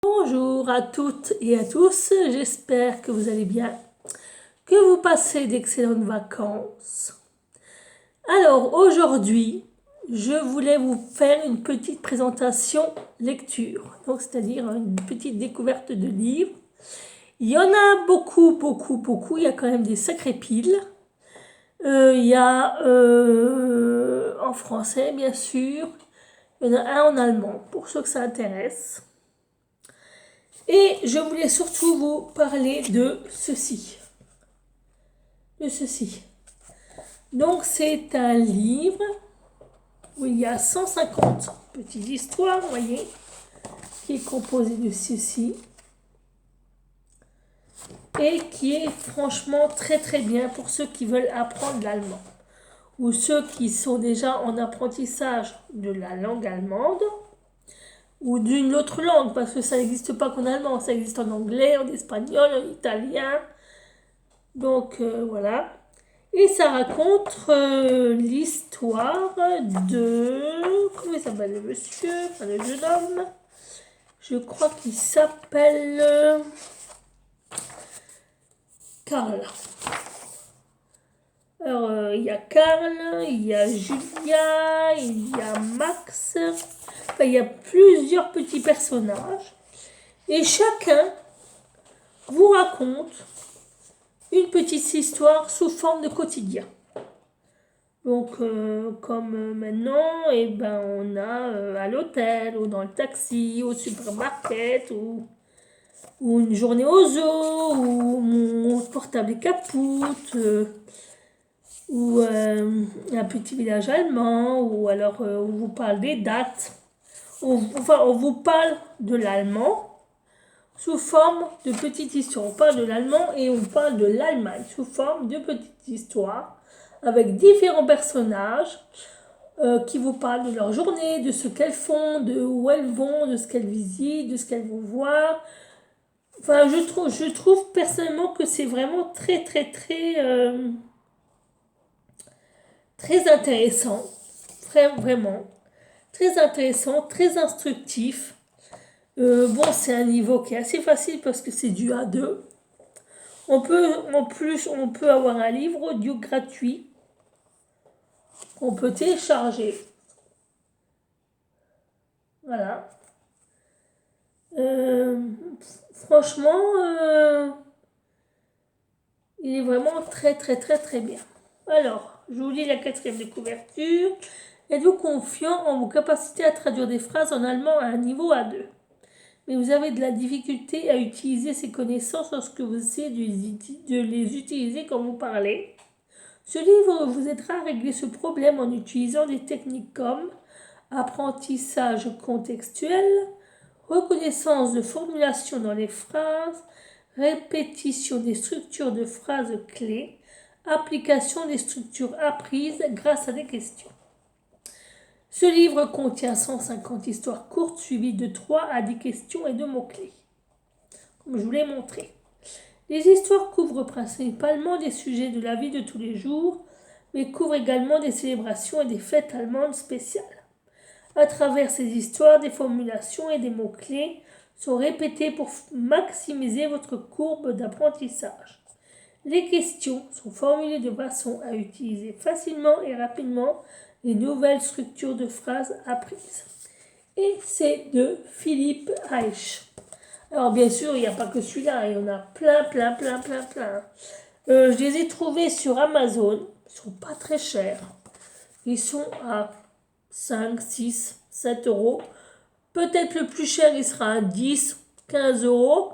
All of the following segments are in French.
Bonjour à toutes et à tous, j'espère que vous allez bien, que vous passez d'excellentes vacances. Alors aujourd'hui, je voulais vous faire une petite présentation lecture, donc c'est-à-dire une petite découverte de livres. Il y en a beaucoup, il y a quand même des sacrées piles. Il y a en français bien sûr, il y en a un en allemand pour ceux que ça intéresse. Et je voulais surtout vous parler de ceci. Donc c'est un livre où il y a 150 petites histoires, vous voyez, qui est composé de ceci. Et qui est franchement très bien pour ceux qui veulent apprendre l'allemand. Ou ceux qui sont déjà en apprentissage de la langue allemande. Ou d'une autre langue, parce que ça n'existe pas qu'en allemand, ça existe en anglais, en espagnol, en italien. Donc voilà. Et ça raconte l'histoire de... Comment il s'appelle le monsieur, enfin le jeune homme? Je crois qu'il s'appelle Karl. Alors il y a Karl, il y a Julia, il y a Max. Enfin, il y a plusieurs petits personnages. Et chacun vous raconte une petite histoire sous forme de quotidien. Donc, comme maintenant, on a à l'hôtel, ou dans le taxi, au supermarché, ou une journée au zoo, ou mon portable est capote, ou un petit village allemand, ou alors on vous parle des dates. On vous parle de l'allemand sous forme de petites histoires. On parle de l'allemand et on parle de l'Allemagne sous forme de petites histoires avec différents personnages qui vous parlent de leur journée, de ce qu'elles font, de où elles vont, de ce qu'elles visitent, de ce qu'elles vont voir. Enfin, je trouve personnellement que c'est vraiment très intéressant. Vraiment. Très intéressant, très instructif. Bon, c'est un niveau qui est assez facile parce que c'est du A2. En plus, on peut avoir un livre audio gratuit qu'on peut télécharger. Voilà. Franchement, il est vraiment très bien. Alors, je vous lis la 4e de couverture. Êtes-vous confiant en vos capacités à traduire des phrases en allemand à un niveau A2 ? Mais vous avez de la difficulté à utiliser ces connaissances lorsque vous essayez de les utiliser quand vous parlez. Ce livre vous aidera à régler ce problème en utilisant des techniques comme apprentissage contextuel, reconnaissance de formulation dans les phrases, répétition des structures de phrases clés, application des structures apprises grâce à des questions. Ce livre contient 150 histoires courtes suivies de 3 à 10 questions et de mots-clés, comme je vous l'ai montré. Les histoires couvrent principalement des sujets de la vie de tous les jours, mais couvrent également des célébrations et des fêtes allemandes spéciales. À travers ces histoires, des formulations et des mots-clés sont répétés pour maximiser votre courbe d'apprentissage. Les questions sont formulées de façon à utiliser facilement et rapidement les nouvelles structures de phrases apprises. Et c'est de Philippe Reich. Alors bien sûr, il n'y a pas que celui-là, il y en a plein. Je les ai trouvés sur Amazon, ils sont pas très chers. Ils sont à 5, 6, 7 euros. Peut-être le plus cher, il sera à 10, 15 euros.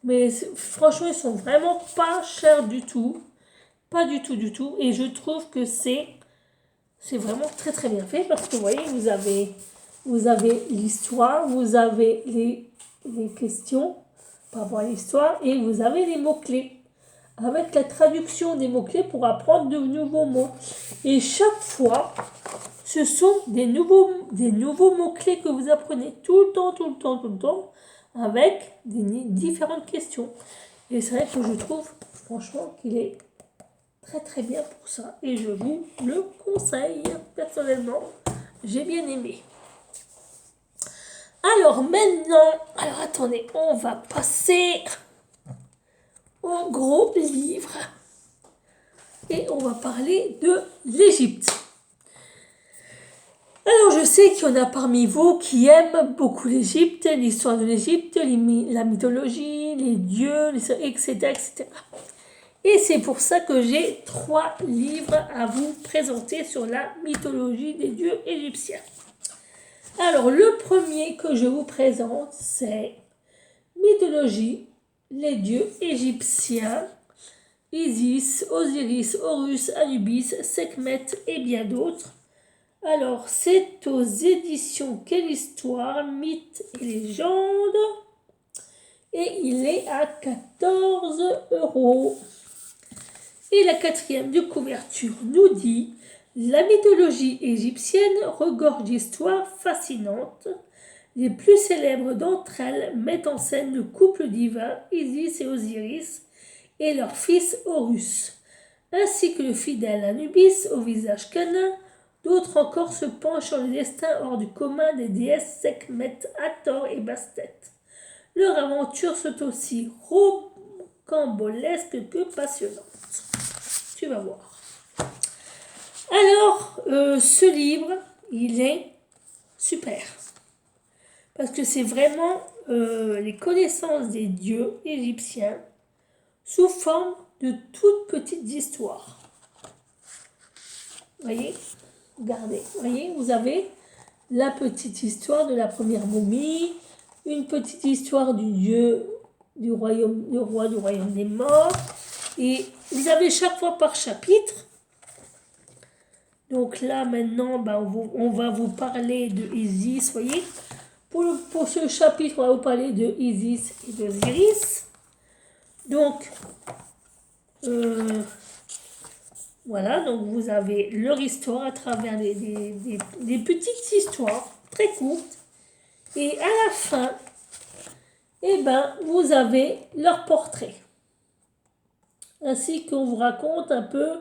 Mais franchement, ils sont vraiment pas chers du tout. Pas du tout. Et je trouve que c'est vraiment très bien fait parce que vous voyez, vous avez l'histoire, vous avez les questions par rapport à l'histoire et vous avez les mots-clés avec la traduction des mots-clés pour apprendre de nouveaux mots. Et chaque fois, ce sont des nouveaux mots-clés que vous apprenez tout le temps avec des différentes questions. Et c'est vrai que je trouve franchement qu'il est très bien pour ça et je vous le conseille personnellement. J'ai bien aimé. Alors maintenant, alors attendez, on va passer au gros livre. Et on va parler de l'Égypte. Alors je sais qu'il y en a parmi vous qui aiment beaucoup l'Égypte, l'histoire de l'Égypte, la mythologie, les dieux, etc., etc. Et c'est pour ça que j'ai 3 livres à vous présenter sur la mythologie des dieux égyptiens. Alors le premier que je vous présente, c'est mythologie, les dieux égyptiens, Isis, Osiris, Horus, Anubis, Sekhmet et bien d'autres. Alors, c'est aux éditions Quelle Histoire, Mythes et Légendes. Et il est à 14 €. Et la 4e de couverture nous dit « La mythologie égyptienne regorge d'histoires fascinantes. Les plus célèbres d'entre elles mettent en scène le couple divin Isis et Osiris et leur fils Horus, ainsi que le fidèle Anubis au visage canin. D'autres encore se penchent sur le destin hors du commun des déesses Sekhmet, Hathor et Bastet. Leur aventure sont aussi rocambolesque que passionnante. Tu vas voir. Alors, ce livre, il est super. Parce que c'est vraiment les connaissances des dieux égyptiens sous forme de toutes petites histoires. Vous voyez ? Regardez, voyez, vous avez la petite histoire de la première momie, une petite histoire du dieu du roi du royaume des morts, et vous avez chaque fois par chapitre. Donc là maintenant, on va vous parler de Isis, voyez. Pour ce chapitre, on va vous parler de Isis et d'Osiris. Donc voilà, donc vous avez leur histoire à travers des petites histoires très courtes. Et à la fin, vous avez leur portrait. Ainsi qu'on vous raconte un peu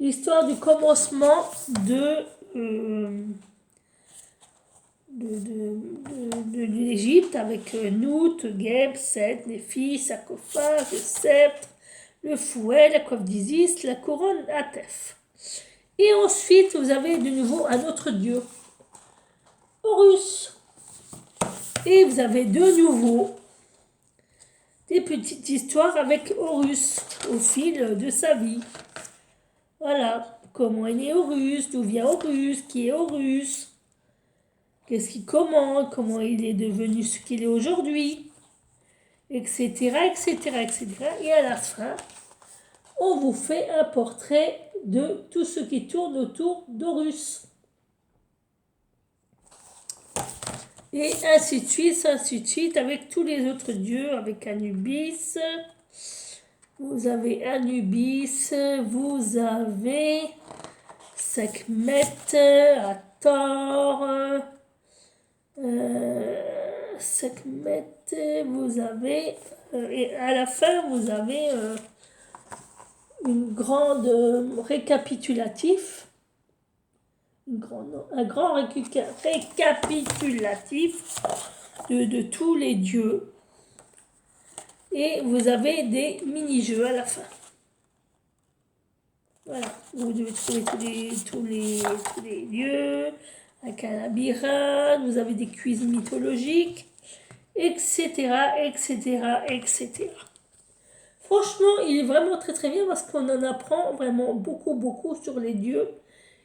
l'histoire du commencement de l'Égypte avec Nout, Geb, Seth, Néphi, sarcophage, le sceptre, le fouet, la coiffe d'Isis, la couronne Atef. Et ensuite, vous avez de nouveau un autre dieu, Horus. Et vous avez de nouveau des petites histoires avec Horus au fil de sa vie. Voilà, comment est né Horus, d'où vient Horus, qui est Horus, qu'est-ce qu'il commande, comment il est devenu ce qu'il est aujourd'hui, etc., etc., etc. Et à la fin, on vous fait un portrait de tout ce qui tourne autour d'Horus. Et ainsi de suite, avec tous les autres dieux, avec Anubis. Vous avez Anubis, vous avez Sekhmet, Hathor, Sekhmet, vous avez, et à la fin, vous avez une grande récapitulatif. Un grand récapitulatif de tous les dieux. Et vous avez des mini-jeux à la fin. Voilà, vous devez trouver tous les lieux, avec un labyrinthe, vous avez des quiz mythologiques, etc., etc., etc. Franchement, il est vraiment très très bien parce qu'on en apprend vraiment beaucoup, beaucoup sur les dieux.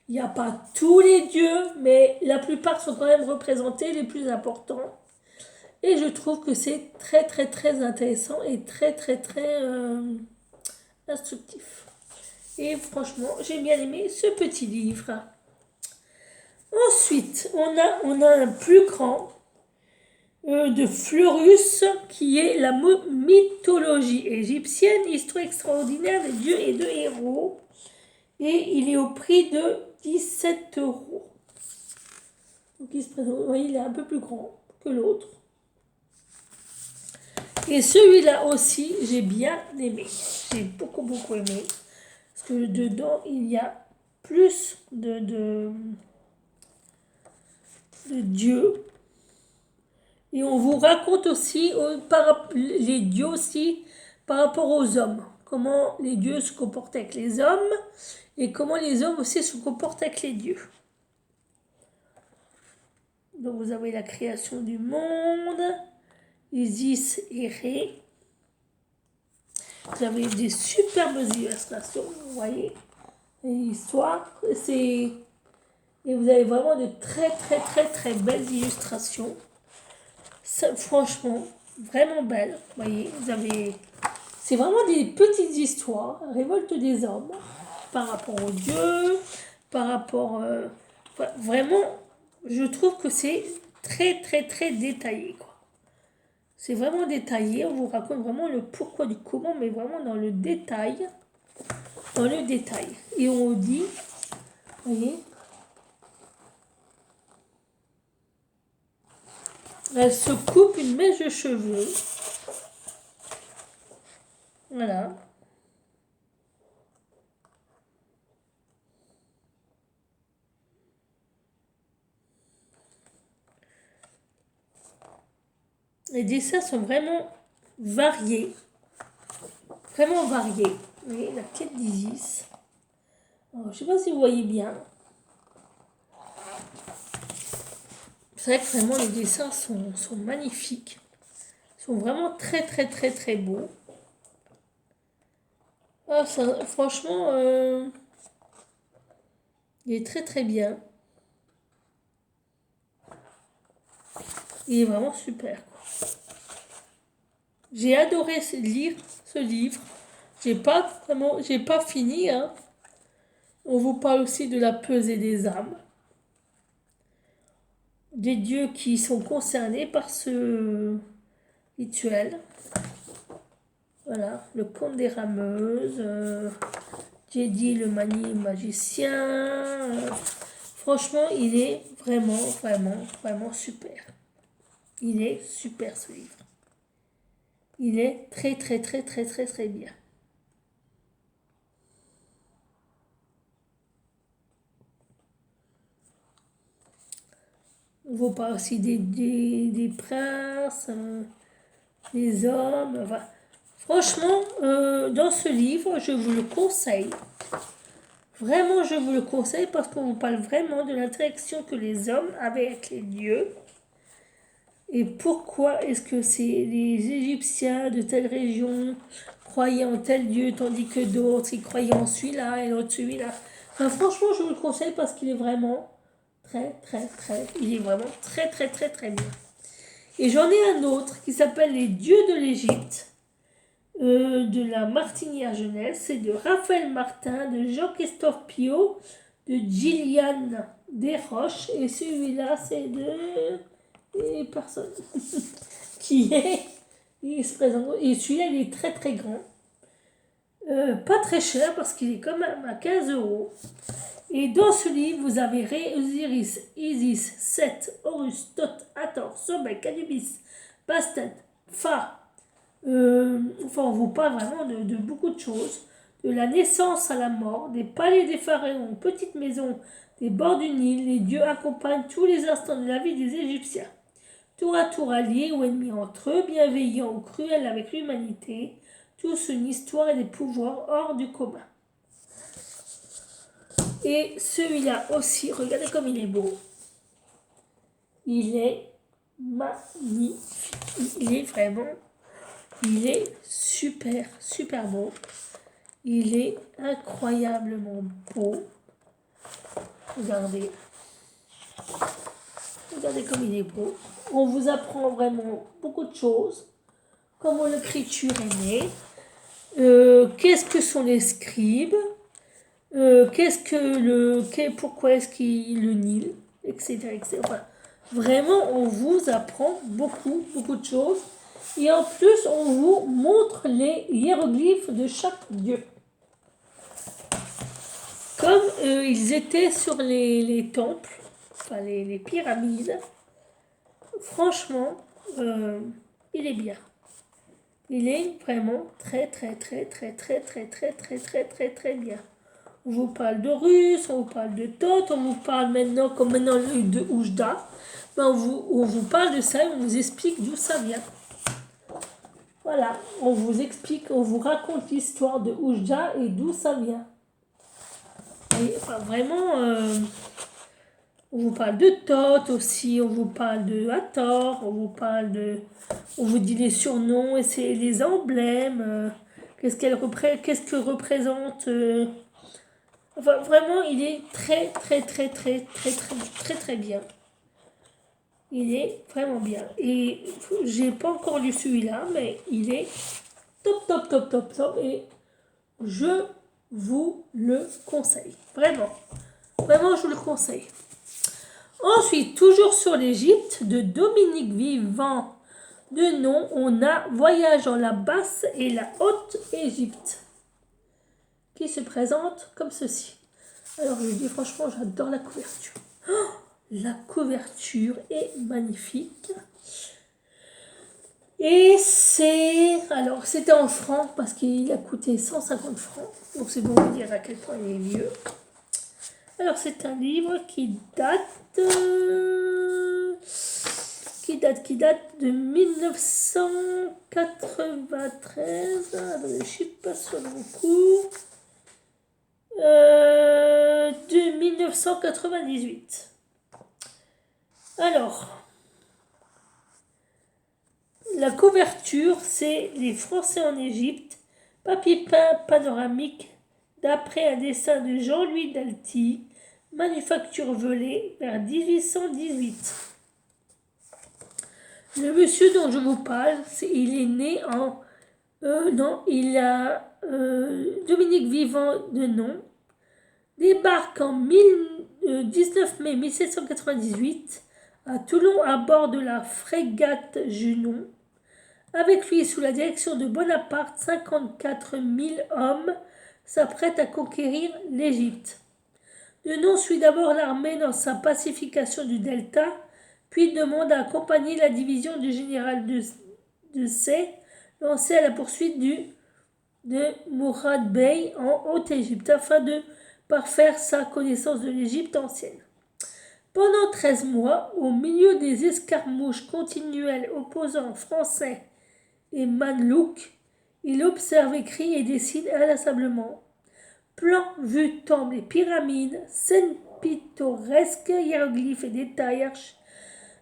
Il n'y a pas tous les dieux, mais la plupart sont quand même représentés, les plus importants. Et je trouve que c'est très très très intéressant et très très très instructif. Et franchement, j'ai bien aimé ce petit livre. Ensuite, on a un plus grand de Fleurus qui est la mythologie égyptienne, histoire extraordinaire des dieux et de héros. Et il est au prix de 17 €. Donc il se présente, vous voyez, il est un peu plus grand que l'autre. Et celui-là aussi, j'ai bien aimé. J'ai beaucoup, beaucoup aimé. Parce que dedans, il y a plus de dieux. Et on vous raconte aussi les dieux aussi par rapport aux hommes. Comment les dieux se comportent avec les hommes et comment les hommes aussi se comportent avec les dieux. Donc vous avez la création du monde, Isis et Ré. Vous avez des superbes illustrations, vous voyez. L'histoire, et vous avez vraiment de très très très très belles illustrations. Ça, franchement, vraiment belles. Vous voyez, c'est vraiment des petites histoires, révolte des hommes, par rapport aux dieux, par rapport... vraiment, je trouve que c'est très très très détaillé, quoi. C'est vraiment détaillé, on vous raconte vraiment le pourquoi du comment, mais vraiment dans le détail. Dans le détail. Et on vous dit, vous voyez, elle se coupe une mèche de cheveux. Voilà. Les dessins sont vraiment variés. Vraiment variés. Vous voyez, la quête d'Isis. Je ne sais pas si vous voyez bien. C'est vrai que vraiment les dessins sont magnifiques. Ils sont vraiment très très très très beaux. Ah, ça, franchement, il est très très bien. Il est vraiment super, quoi. J'ai adoré lire ce livre. J'ai pas fini, hein. On vous parle aussi de la pesée des âmes. Des dieux qui sont concernés par ce rituel. Voilà, le conte des rameuses, Jedi le magicien. Franchement, il est vraiment, vraiment, vraiment super. Il est super ce livre. Il est très, très, très, très, très, très bien. On vous parle aussi des princes, des hommes. Enfin, franchement, dans ce livre, je vous le conseille. Vraiment, je vous le conseille parce qu'on vous parle vraiment de l'interaction que les hommes avaient avec les dieux. Et pourquoi est-ce que c'est les Égyptiens de telle région croyaient en tel dieu tandis que d'autres ils croyaient en celui-là et l'autre celui-là. Enfin, franchement, je vous le conseille parce qu'il est vraiment il est vraiment très très très très bien. Et j'en ai un autre qui s'appelle Les dieux de l'Égypte, de la Martinière Jeunesse. C'est de Raphaël Martin, de Jean-Christophe Piot, de Gillian Desroches. Et celui-là, c'est de... Et personne. Qui est... Il se présente. Et celui-là, il est très très grand. Pas très cher parce qu'il est quand même à 15 euros. Et dans ce livre, vous avez Ré, Osiris, Isis, Seth, Horus, Thoth, Hathor, Sobek, Anubis, Bastet, Pha. Enfin, on vous parle vraiment de beaucoup de choses. De la naissance à la mort, des palais des pharaons, petites maisons, des bords du Nil. Les dieux accompagnent tous les instants de la vie des Égyptiens. Tour à tour alliés ou ennemis entre eux, bienveillants ou cruels avec l'humanité. Tous une histoire et des pouvoirs hors du commun. Et celui-là aussi, regardez comme il est beau. Il est magnifique. Il est super, super beau. Il est incroyablement beau. Regardez. Regardez comme il est beau. On vous apprend vraiment beaucoup de choses. Comment l'écriture est née. Qu'est-ce que sont les scribes. Pourquoi est-ce qu'il le Nil, etc. etc. Enfin, vraiment, on vous apprend beaucoup, beaucoup de choses. Et en plus, on vous montre les hiéroglyphes de chaque dieu. Comme ils étaient sur les temples, enfin les pyramides, franchement, il est bien. Il est vraiment très, très, très, très, très, très, très, très, très, très, très bien. On vous parle de Russe, on vous parle de Thoth, on vous parle maintenant, comme maintenant de Oujda. Ben on vous parle de ça et on vous explique d'où ça vient. Voilà, on vous explique, on vous raconte l'histoire de Oujda et d'où ça vient. Et, enfin, vraiment, on vous parle de Thoth aussi, on vous parle de Hathor, on vous dit les surnoms et c'est les emblèmes, qu'est-ce que représente. Enfin, vraiment, il est très, très, très, très, très, très, très, très bien. Il est vraiment bien. Et j'ai pas encore lu celui-là, mais il est top, top, top, top, top. Et je vous le conseille. Vraiment. Vraiment, je vous le conseille. Ensuite, toujours sur l'Égypte, de Dominique Vivant de nom, on a Voyage dans la basse et la haute Égypte, qui se présente comme ceci. Alors, je dis franchement, j'adore la couverture. Oh, la couverture est magnifique. Et c'est... Alors, c'était en francs parce qu'il a coûté 150 francs. Donc, c'est bon de dire à quel point il est vieux. Alors, c'est un livre qui date de 1993. Attendez, je ne suis pas sur le coup. De 1998. Alors, la couverture, c'est les Français en Égypte, papier peint panoramique, d'après un dessin de Jean-Louis Dalty, manufacture Velay, vers 1818. Le monsieur dont je vous parle, il est né en... Dominique Vivant de nom, débarque en 19 mai 1798 à Toulon à bord de la frégate Junon. Avec lui, sous la direction de Bonaparte, 54 000 hommes s'apprêtent à conquérir l'Égypte. Denon suit d'abord l'armée dans sa pacification du delta, puis demande à accompagner la division du général de Sey, lancée à la poursuite de Mourad Bey en Haute-Égypte, afin de parfaire sa connaissance de l'Égypte ancienne. Pendant 13 mois, au milieu des escarmouches continuelles opposant Français et Mamelouks, il observe, écrit et dessine inlassablement. Plans, vues, temples et pyramides, scènes pittoresques, hiéroglyphes et détails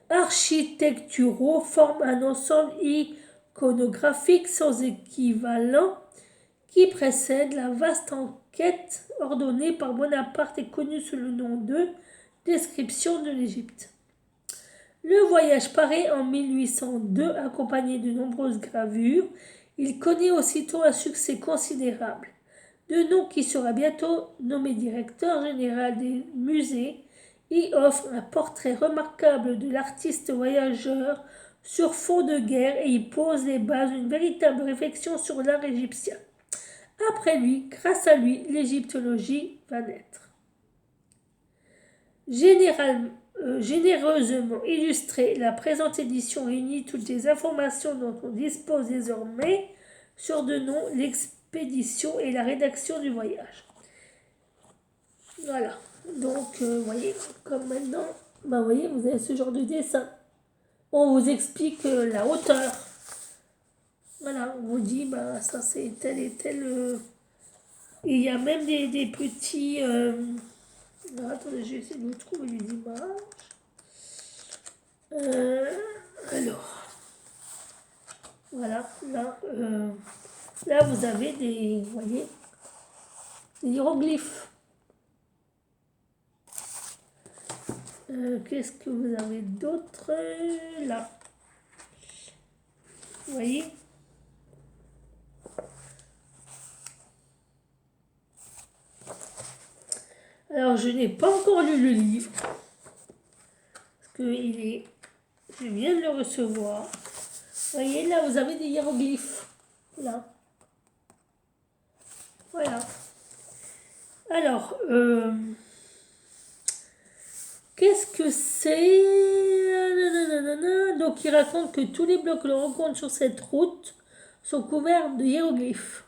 architecturaux forment un ensemble iconographique sans équivalent qui précède la vaste enquête ordonnée par Bonaparte et connue sous le nom de Description de l'Égypte. Le voyage paraît en 1802 accompagné de nombreuses gravures. Il connaît aussitôt un succès considérable. Denon, qui sera bientôt nommé directeur général des musées, y offre un portrait remarquable de l'artiste voyageur sur fond de guerre et y pose les bases d'une véritable réflexion sur l'art égyptien. Après lui, grâce à lui, l'égyptologie va naître. Généreusement illustrée, la présente édition réunit toutes les informations dont on dispose désormais sur Denon, l'expédition et la rédaction du voyage. Voilà, donc vous voyez, comme maintenant, vous voyez, vous avez ce genre de dessin. On vous explique la hauteur. Voilà, on vous dit, ça c'est tel et tel. Et il y a même des petits... attendez, je vais essayer de vous trouver les images. Alors, voilà, là vous avez des, vous voyez, des hiéroglyphes. Qu'est-ce que vous avez d'autre là? Vous voyez? Alors, je n'ai pas encore lu le livre. Parce que je viens de le recevoir. Vous voyez, là, vous avez des hiéroglyphes. Là. Voilà. Alors, qu'est-ce que c'est? Donc, il raconte que tous les blocs que l'on rencontre sur cette route sont couverts de hiéroglyphes.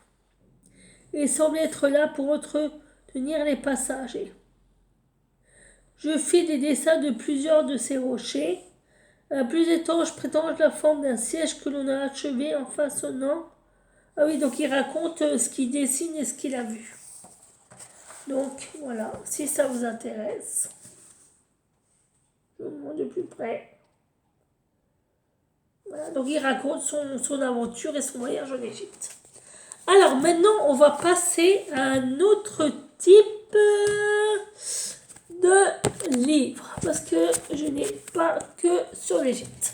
Et semblent être là pour entretenir tenir les passagers. Je fis des dessins de plusieurs de ces rochers. Un plus étanche prétend la forme d'un siège que l'on a achevé en façonnant. Ah oui, donc il raconte ce qu'il dessine et ce qu'il a vu. Donc voilà, si ça vous intéresse, je vous montre de plus près. Voilà, donc il raconte son aventure et son voyage en Égypte. Alors maintenant, on va passer à un autre type de livre, parce que je n'ai pas que sur l'Égypte.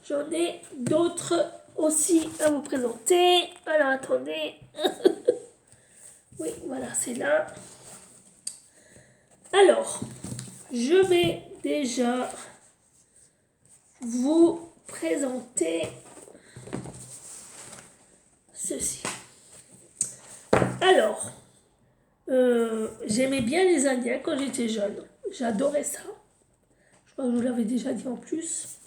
J'en ai d'autres aussi à vous présenter. Alors attendez. Oui, voilà, c'est là. Alors, je vais déjà vous présenter ceci. Alors, j'aimais bien les Indiens quand j'étais jeune. J'adorais ça. Je crois que je vous l'avais déjà dit en plus.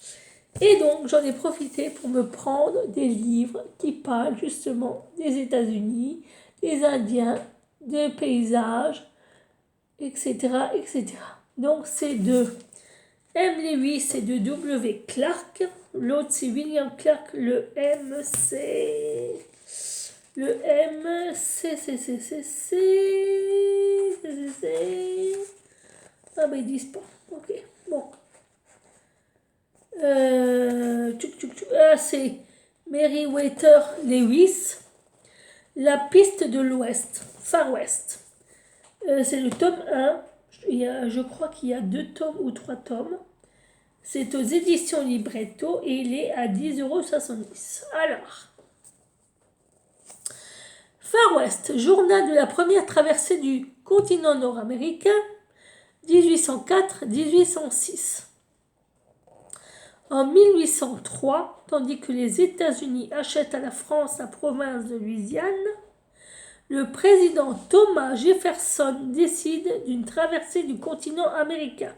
Et donc, j'en ai profité pour me prendre des livres qui parlent justement des États-Unis, des Indiens, des paysages, etc., etc. Donc, c'est de M. Lewis et de W. Clark. L'autre, c'est William Clark. Le M, c'est... Le M, c'est... Ah, ben, ils disent pas. Ok, bon. Ah, c'est Meriwether Lewis. La piste de l'Ouest, Far West. C'est le tome 1. Je crois qu'il y a 2 tomes ou 3 tomes. C'est aux éditions Libretto et il est à 10,70 €. Alors, Far West, journal de la première traversée du continent nord-américain, 1804-1806. En 1803, tandis que les États-Unis achètent à la France la province de Louisiane, le président Thomas Jefferson décide d'une traversée du continent américain,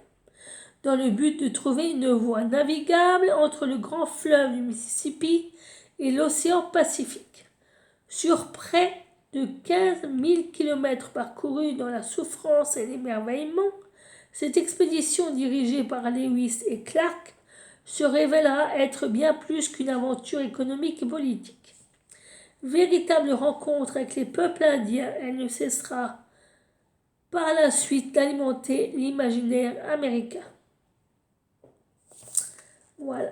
dans le but de trouver une voie navigable entre le grand fleuve du Mississippi et l'océan Pacifique. Sur près de 15 000 km parcourus dans la souffrance et l'émerveillement, cette expédition dirigée par Lewis et Clark se révélera être bien plus qu'une aventure économique et politique. Véritable rencontre avec les peuples indiens, elle ne cessera par la suite d'alimenter l'imaginaire américain. Voilà,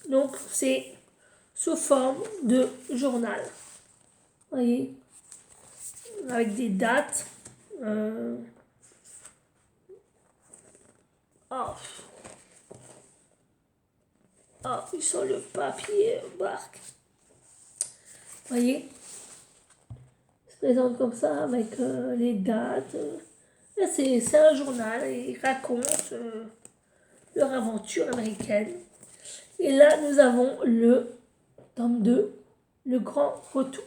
donc c'est sous forme de journal. Vous voyez, avec des dates. Ils sont le papier barque. Vous voyez, il se présente comme ça avec les dates. Là, c'est un journal et ils racontent leur aventure américaine. Et là, nous avons le tome 2, le grand retour.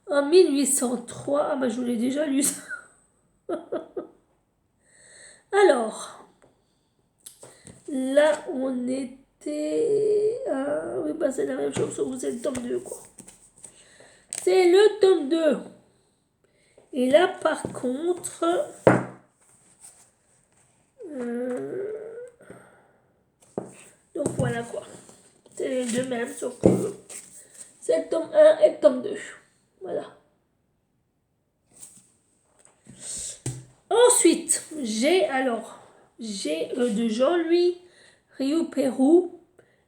En 1803, je vous l'ai déjà lu ça. Alors, là, on était... oui, c'est la même chose, sauf que c'est le tome 2, quoi. C'est le tome 2. Et là, par contre... donc, voilà, quoi. C'est les deux mêmes, sauf que... c'est le tome 1 et le tome 2. Voilà. Ensuite, j'ai de Jean-Louis Riou-Pérou,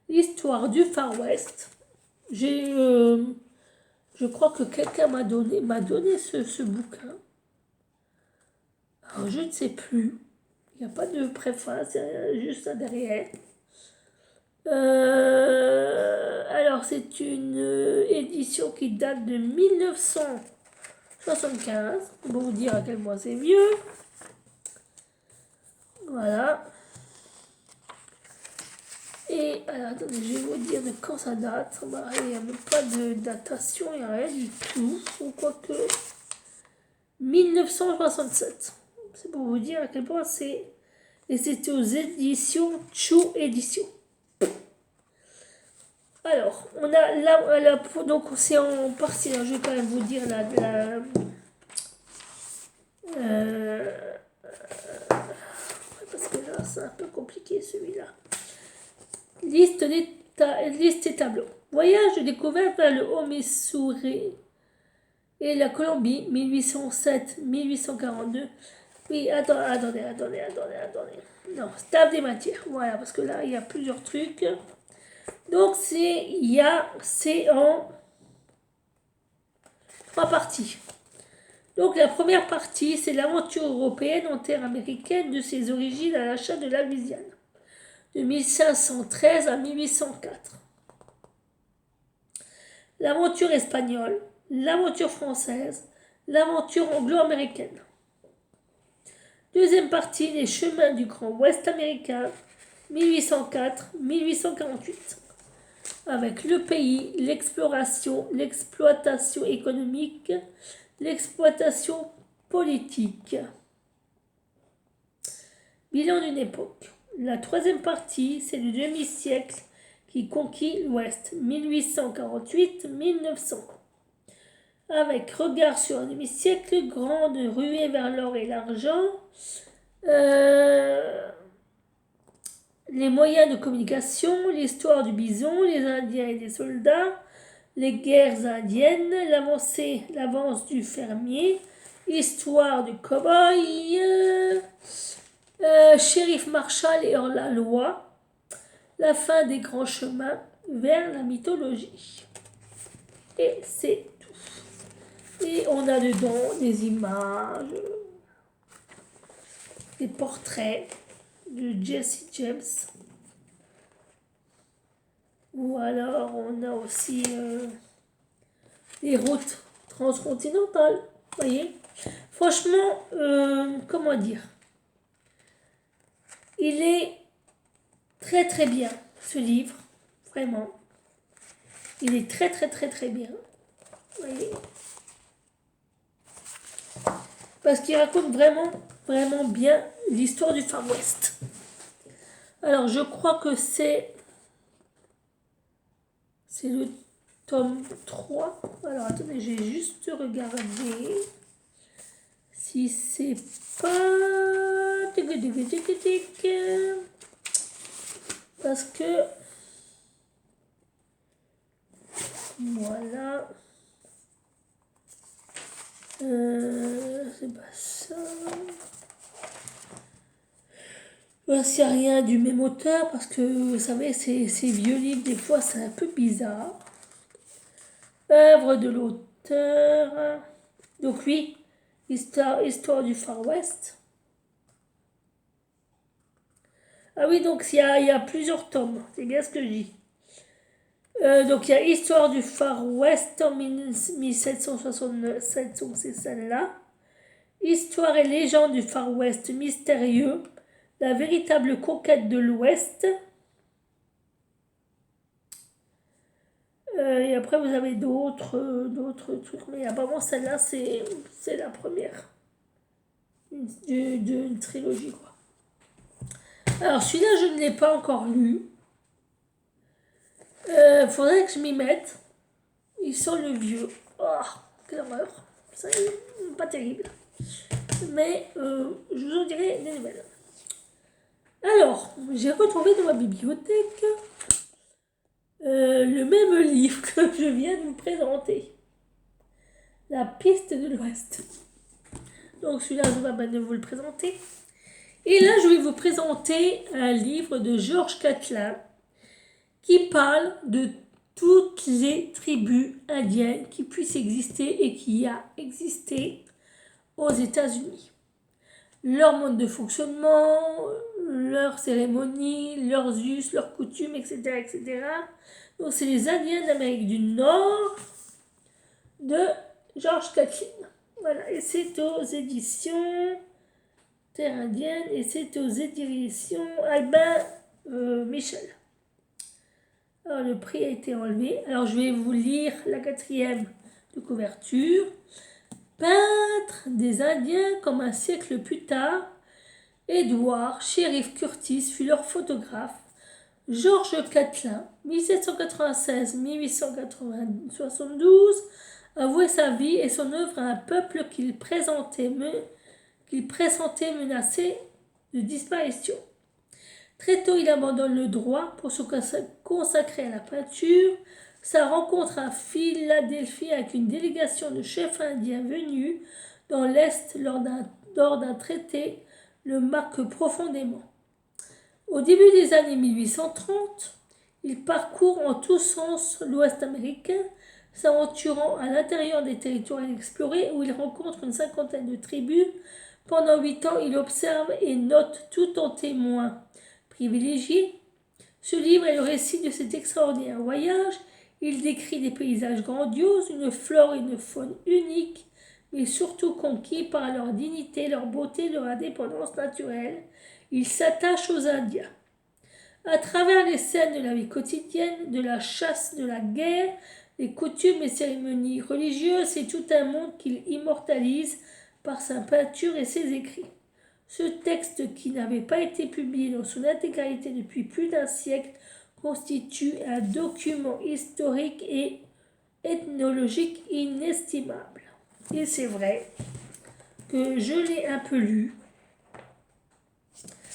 l'histoire du Far West. Je crois que quelqu'un m'a donné ce bouquin. Alors, je ne sais plus. Il n'y a pas de préface, c'est juste ça derrière. Alors, c'est une édition qui date de 1975. Pour vous dire à quel point c'est vieux. Voilà. Et alors, attendez, je vais vous dire de quand ça date. Il n'y a même pas de datation, il n'y a rien du tout. Ou quoique 1967. C'est pour vous dire à quel point c'est. Et c'était aux éditions Chou Édition. Alors, on a là, donc c'est en partie, je vais quand même vous dire Parce que là, c'est un peu compliqué celui-là. Liste et tableaux. Voyage de découverte vers le Haut-Missouri et la Colombie, 1807-1842. Oui, attendez. Non, staff des matières. Voilà, parce que là, il y a plusieurs trucs. Donc, c'est en 3 parties. Donc, la première partie, c'est l'aventure européenne en terre américaine de ses origines à l'achat de la Louisiane, de 1513 à 1804. L'aventure espagnole, l'aventure française, l'aventure anglo-américaine. Deuxième partie, les chemins du Grand Ouest américain, 1804-1848. Avec le pays, l'exploration, l'exploitation économique, l'exploitation politique. Bilan d'une époque. La troisième partie, c'est le demi-siècle qui conquit l'Ouest, 1848-1900. Avec regard sur un demi-siècle, grande ruée vers l'or et l'argent, les moyens de communication, l'histoire du bison, les Indiens et des soldats, les guerres indiennes, l'avance du fermier, histoire du cow-boy, shérif Marshall et hors-la-loi, la fin des grands chemins vers la mythologie. Et c'est tout. Et on a dedans des images, des portraits de Jesse James. Ou alors on a aussi les routes transcontinentales. Vous voyez, franchement, comment dire, il est très très bien ce livre, vraiment. Il est très très très très bien. Vous voyez, parce qu'il raconte vraiment vraiment bien l'histoire du Far West. Alors je crois que c'est le tome 3. Alors attendez, j'ai juste regardé si c'est pas... Parce que... Voilà. C'est pas ça. Voici rien du même auteur parce que vous savez, ces vieux livres, des fois, c'est un peu bizarre. Œuvre de l'auteur. Donc oui, histoire du Far West. Ah oui, donc il y a plusieurs tomes, c'est bien ce que je dis. Donc il y a Histoire du Far West en 1767, donc c'est celle-là. Histoire et légende du Far West mystérieux, la véritable conquête de l'Ouest. Et après vous avez d'autres trucs, mais apparemment celle-là c'est la première d'une trilogie quoi. Alors celui-là je ne l'ai pas encore lu. Faudrait que je m'y mette. Il sent le vieux. Oh, quelle horreur. C'est pas terrible. Mais je vous en dirai des nouvelles. Alors, j'ai retrouvé dans ma bibliothèque le même livre que je viens de vous présenter. La piste de l'Ouest. Donc celui-là, je vais pas vous le présenter. Et là, je vais vous présenter un livre de George Catlin qui parle de toutes les tribus indiennes qui puissent exister et qui a existé aux États-Unis. Leur mode de fonctionnement, leurs cérémonies, leurs us, leurs coutumes, etc. etc. Donc c'est les Indiens d'Amérique du Nord de George Catlin. Voilà, et c'est aux éditions Terre Indienne et c'est aux éditions Albin Michel. Alors, le prix a été enlevé. Alors, je vais vous lire la 4e de couverture. Peintre des Indiens comme un siècle plus tard, Edward Sheriff Curtis fut leur photographe. George Catlin, 1796-1872, avouait sa vie et son œuvre à un peuple qu'il présentait qu'il pressentait menacé de disparition. Très tôt, il abandonne le droit pour se consacrer à la peinture. Sa rencontre à Philadelphie avec une délégation de chefs indiens venus dans l'Est lors d'un traité le marque profondément. Au début des années 1830, il parcourt en tous sens l'Ouest américain, s'aventurant à l'intérieur des territoires inexplorés où il rencontre une cinquantaine de tribus. Pendant 8 ans, il observe et note tout en témoin privilégié. Ce livre est le récit de cet extraordinaire voyage. Il décrit des paysages grandioses, une flore et une faune uniques, mais surtout conquis par leur dignité, leur beauté, leur indépendance naturelle. Il s'attache aux Indiens. À travers les scènes de la vie quotidienne, de la chasse, de la guerre, les coutumes et cérémonies religieuses, c'est tout un monde qu'il immortalise par sa peinture et ses écrits. Ce texte, qui n'avait pas été publié dans son intégralité depuis plus d'un siècle, constitue un document historique et ethnologique inestimable. Et c'est vrai que je l'ai un peu lu.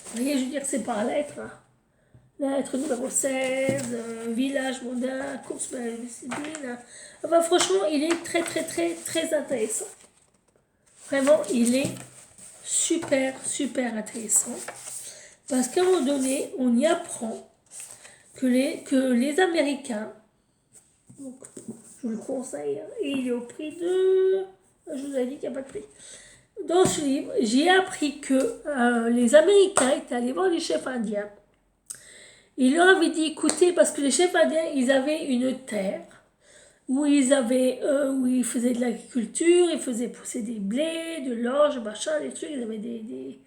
Vous voyez, je veux dire, c'est par lettre. Hein. Lettre numéro 16, village mondain, course discipline. Enfin, franchement, il est très, très, très, très intéressant. Vraiment, il est super, super intéressant. Parce qu'à un moment donné, on y apprend que les Américains, donc, je vous le conseille, et il est au prix de... Je vous ai dit qu'il n'y a pas de prix. Dans ce livre, j'ai appris que les Américains étaient allés voir les chefs indiens. Ils leur avaient dit, écoutez, parce que les chefs indiens, ils avaient une terre où ils faisaient de l'agriculture, ils faisaient pousser des blés, de l'orge, machin, des trucs, ils avaient des...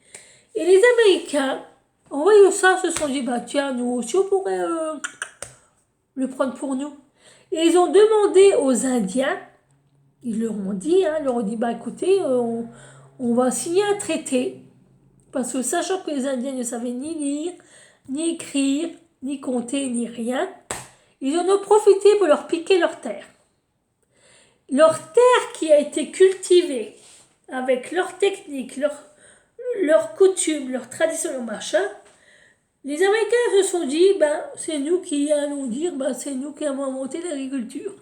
Et les Américains, en voyant ça, se sont dit, bah tiens, nous aussi, on pourrait le prendre pour nous. Et ils ont demandé aux Indiens, ils leur ont dit, bah écoutez, on va signer un traité. Parce que sachant que les Indiens ne savaient ni lire, ni écrire, ni compter, ni rien, ils en ont profité pour leur piquer leur terre. Leur terre qui a été cultivée avec leur technique, leurs coutumes, leurs traditions, leur machin, les Américains se sont dit, c'est nous qui allons dire, c'est nous qui avons inventé l'agriculture.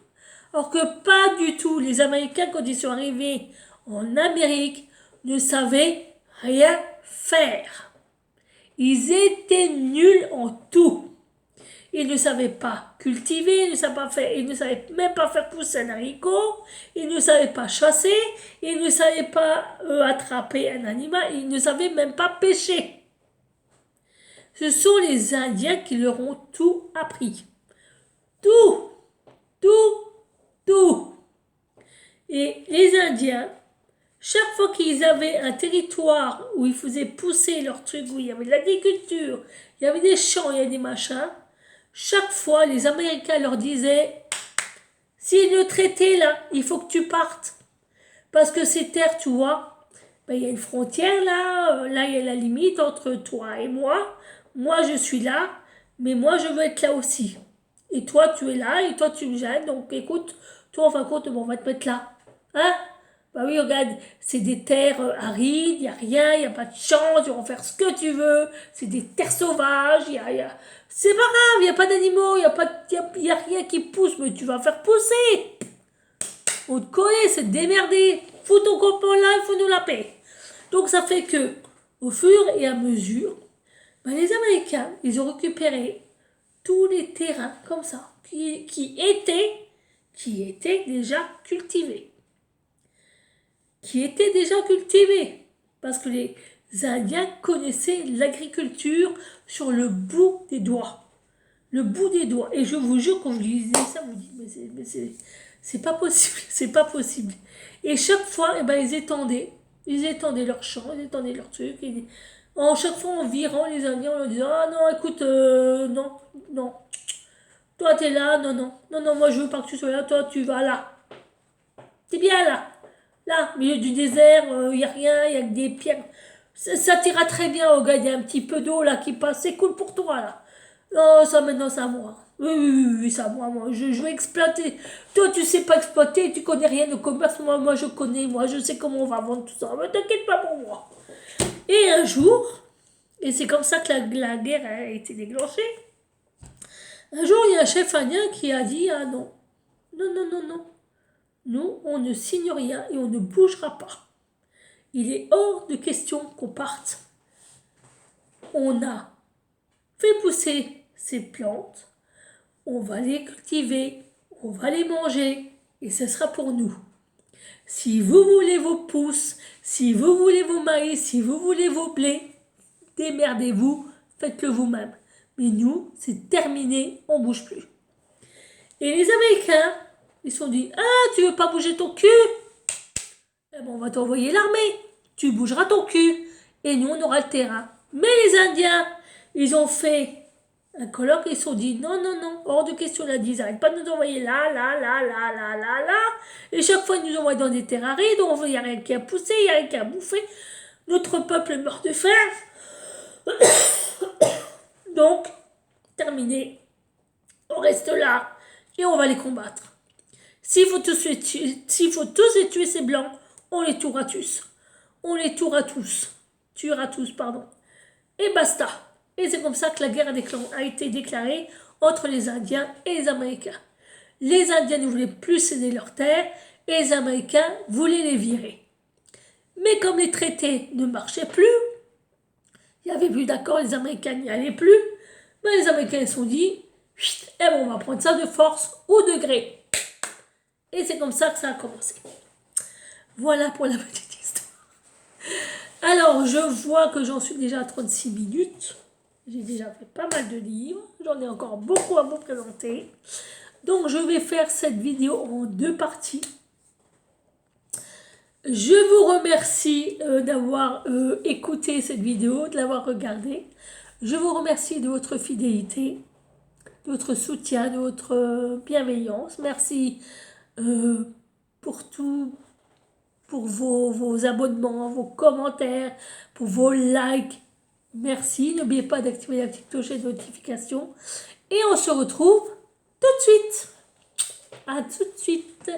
Alors que pas du tout. Les Américains, quand ils sont arrivés en Amérique, ne savaient rien faire. Ils étaient nuls en tout. Ils ne savaient pas cultiver, ils ne savaient même pas faire pousser un haricot, ils ne savaient pas chasser, ils ne savaient pas attraper un animal, ils ne savaient même pas pêcher. Ce sont les Indiens qui leur ont tout appris. Tout. Et les Indiens, chaque fois qu'ils avaient un territoire où ils faisaient pousser leurs trucs, où il y avait de l'agriculture, il y avait des champs, il y avait des machins, chaque fois les Américains leur disaient, si le traité là, il faut que tu partes. Parce que ces terres, tu vois, il y a une frontière là, là il y a la limite entre toi et moi. Moi je suis là, mais moi je veux être là aussi. Et toi tu es là, et toi tu me gênes, donc écoute, toi en fin de compte, on va te mettre là. Hein? Bah oui, regarde, c'est des terres arides, il n'y a rien, il n'y a pas de champs, tu vas en faire ce que tu veux, c'est des terres sauvages, c'est pas grave, il n'y a pas d'animaux, il y a rien qui pousse, mais tu vas faire pousser. On te connaît, c'est de démerder, fous ton copain là, il faut nous la paix. Donc ça fait que, au fur et à mesure, les Américains, ils ont récupéré tous les terrains comme ça, qui étaient déjà cultivés. Parce que les Indiens connaissaient l'agriculture sur le bout des doigts. Et je vous jure, quand je lisais ça, vous dites, mais c'est pas possible, c'est pas possible. Et chaque fois, ils étendaient leurs champs, ils étendaient leurs trucs. Et chaque fois, en virant les Indiens, on leur disait, ah non, écoute, non. Toi, t'es là, non, moi, je veux pas que tu sois là, toi, tu vas là. T'es bien là. Là, au milieu du désert, il n'y a rien, il y a que des pierres. Ça t'ira très bien, oh gars, il y a un petit peu d'eau là qui passe, c'est cool pour toi là. Non, ça maintenant, c'est à moi. Oui, c'est à moi. Je vais exploiter. Toi, tu sais pas exploiter, tu connais rien de commerce. Moi, je connais, je sais comment on va vendre tout ça. Mais t'inquiète pas pour moi. Et un jour, et c'est comme ça que la guerre a été déclenchée, un jour, il y a un chef indien qui a dit, ah non, non, non, non, non, nous, on ne signe rien et on ne bougera pas. Il est hors de question qu'on parte. On a fait pousser ces plantes, on va les cultiver, on va les manger, et ce sera pour nous. Si vous voulez vos pousses, si vous voulez vos maïs, si vous voulez vos blés, démerdez-vous, faites-le vous-même. Mais nous, c'est terminé, on ne bouge plus. Et les Américains, ils se sont dit, ah, tu veux pas bouger ton cul? Eh ben, on va t'envoyer l'armée, tu bougeras ton cul, et nous, on aura le terrain. Mais les Indiens, ils ont fait un colloque et ils se sont dit, non, non, non, hors de question, là, ils n'arrêtent pas de nous envoyer là, là, là, là, là, là, là. Et chaque fois, ils nous envoient dans des terres arides, il n'y a rien qui a poussé, il n'y a rien qui a bouffé. Notre peuple meurt de faim. Donc, terminé. On reste là et on va les combattre. S'il faut tous les tuer ces blancs, on les tuera tous. On les tuera tous. Tuera tous, pardon. Et basta. Et c'est comme ça que la guerre a été déclarée entre les Indiens et les Américains. Les Indiens ne voulaient plus céder leurs terres et les Américains voulaient les virer. Mais comme les traités ne marchaient plus, il n'y avait plus d'accord, les Américains n'y allaient plus, ben les Américains se sont dit, eh ben on va prendre ça de force au degré. Et c'est comme ça que ça a commencé. Voilà pour la petite histoire. Alors, je vois que j'en suis déjà à 36 minutes. J'ai déjà fait pas mal de livres. J'en ai encore beaucoup à vous présenter. Donc, je vais faire cette vidéo en 2 parties. Je vous remercie d'avoir écouté cette vidéo, de l'avoir regardée. Je vous remercie de votre fidélité, de votre soutien, de votre bienveillance. Merci pour tout, pour vos abonnements, vos commentaires, pour vos likes. Merci. N'oubliez pas d'activer la petite cloche de notification. Et on se retrouve tout de suite. À tout de suite.